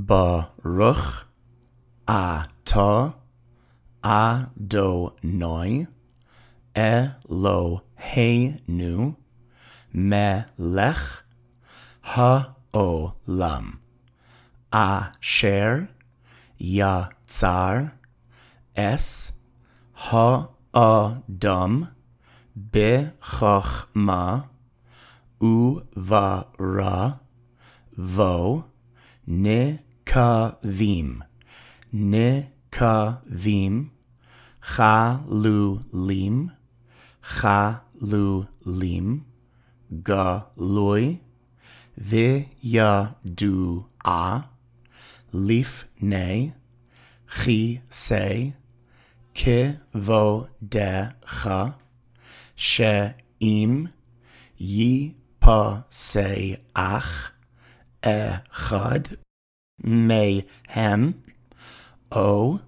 Baruch atah Adonai Eloheinu melech haolam asher yatzar es ha'adam b'chachma uvara vo nikavim chalulim galui v'yadua lifnei chisei kivodecha she'im yipaseach echad mehem o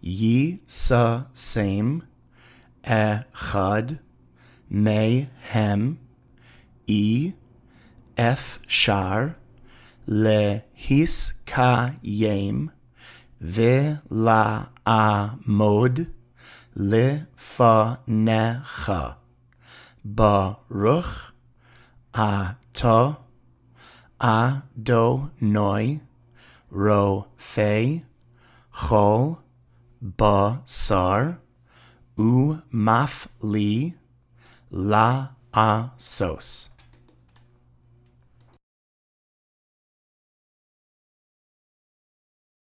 yisasem echad mehem efshar lehiskayem v'la'amod lefanecha Baruch atah Adonai rofei chol basar umafli la'asos.